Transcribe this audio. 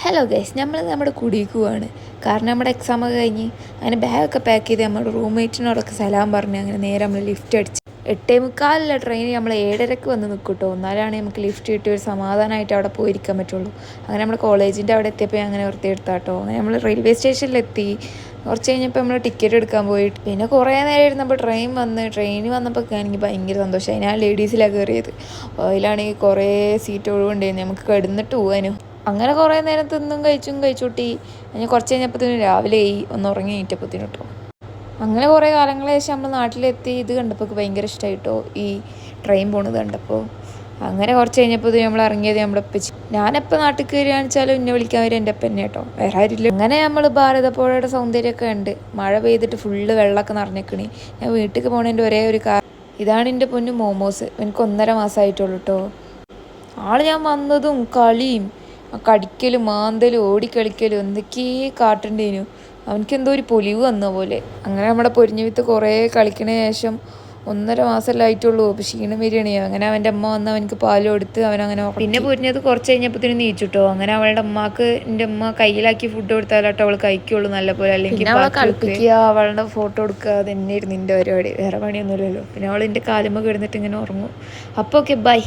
Hello guys, നമ്മുടെ കുടിക്ക് പോവാണ്. കാരണം നമ്മുടെ എക്സാമൊക്കെ കഴിഞ്ഞ് അങ്ങനെ ബാഗൊക്കെ പാക്ക് ചെയ്ത് നമ്മുടെ റൂംമേറ്റിനോടൊക്കെ സലാം പറഞ്ഞ് അങ്ങനെ നേരെ നമ്മൾ ലിഫ്റ്റ് അടിച്ച് 8:45 ട്രെയിൻ നമ്മൾ 7:30 വന്ന് നിൽക്കും കേട്ടോ. എന്നാലാണ് നമുക്ക് ലിഫ്റ്റ് കിട്ടി ഒരു സമാധാനമായിട്ട് അവിടെ പോയിരിക്കാൻ പറ്റുള്ളൂ. അങ്ങനെ നമ്മൾ കോളേജിൻ്റെ അവിടെ എത്തിയപ്പോൾ അങ്ങനെ വെറുതെ എടുത്താൽ കേട്ടോ. അങ്ങനെ നമ്മൾ റെയിൽവേ സ്റ്റേഷനിലെത്തി. കുറച്ച് കഴിഞ്ഞപ്പോൾ നമ്മൾ ടിക്കറ്റ് എടുക്കാൻ പോയിട്ട് പിന്നെ കുറേ നേരം ഇരുന്നപ്പോൾ ട്രെയിൻ വന്നപ്പോൾ എനിക്ക് ഭയങ്കര സന്തോഷമായി. ഞാൻ ലേഡീസിലാണ് കയറിയത്. അതിലാണെങ്കിൽ കുറേ സീറ്റ് ഒഴിവുണ്ടായിരുന്നു, നമുക്ക് കിടന്നിട്ട് പോകാനും. അങ്ങനെ കുറേ നേരം തിന്നും കഴിച്ചൂട്ടി. ഞാൻ കുറച്ച് കഴിഞ്ഞപ്പോഴത്തേനും രാവിലെ ഒന്ന് ഉറങ്ങി എണീറ്റപ്പോഴത്തേനും കേട്ടോ. അങ്ങനെ കുറേ കാലങ്ങളെ ശേഷം നമ്മൾ നാട്ടിലെത്തി. ഇത് കണ്ടപ്പോൾ ഭയങ്കര ഇഷ്ടമായിട്ടോ, ഈ ട്രെയിൻ പോണത് കണ്ടപ്പോൾ. അങ്ങനെ കുറച്ച് കഴിഞ്ഞപ്പോൾ നമ്മൾ ഇറങ്ങിയത് നമ്മുടെ ഉപ്പച്ചി. ഞാനെപ്പോൾ നാട്ടിൽ കയറിയാണെന്ന് വെച്ചാലും എന്നെ വിളിക്കാൻ വരും എൻ്റെ അപ്പൻ തന്നെ കേട്ടോ, വേറെ ആരില്ല. അങ്ങനെ നമ്മൾ ഭാരതപ്പുഴയുടെ സൗന്ദര്യമൊക്കെ ഉണ്ട്. മഴ പെയ്തിട്ട് ഫുള്ള് വെള്ളമൊക്കെ നിറഞ്ഞേക്കണേ. ഞാൻ വീട്ടിൽ പോണതിൻ്റെ ഒരേ ഒരു ഇതാണ് എൻ്റെ പൊന്നു മോമോസ്. എനിക്ക് 1.5 മാസമായിട്ടുള്ളൂ കേട്ടോ. ഞാൻ വന്നതും കളിയും കടിക്കലും മാന്തലും ഓടിക്കളിക്കലും എന്തൊക്കെയേ കാട്ടുണ്ടേനു. അവനക്കെന്തോ ഒരു പൊലിവ് വന്ന പോലെ. അങ്ങനെ നമ്മുടെ പൊരിഞ്ഞു വിത്ത് കുറേ കളിക്കണ ശേഷം 1.5 മാസമല്ലേ ആയിട്ടുള്ളൂ. അപ്പോൾ ക്ഷീണം വരികയാണ്. അങ്ങനെ അവൻ്റെ അമ്മ വന്ന് അവനക്ക് പാലും കൊടുത്ത് അവനങ്ങനെ. പിന്നെ പൊരിഞ്ഞത് കുറച്ച് കഴിഞ്ഞപ്പോഴത്തേനും നീച്ചിട്ടോ. അങ്ങനെ അവളുടെ അമ്മക്ക് എൻ്റെ അമ്മ കയ്യിലാക്കി ഫുഡ് കൊടുത്താലാട്ടോ അവൾ കഴിക്കുള്ളൂ നല്ലപോലെ. അല്ലെങ്കിൽ അവളെ കളിപ്പിക്കുക, അവളുടെ ഫോട്ടോ എടുക്കുക, അത് തന്നെയായിരുന്നു എൻ്റെ പരിപാടി. വേറെ പണിയൊന്നുമില്ലല്ലോ. പിന്നെ അവൾ എൻ്റെ കാലുമ്മ കിടന്നിട്ട് ഇങ്ങനെ ഉറങ്ങും. അപ്പോൾ ഓക്കെ, ബൈ.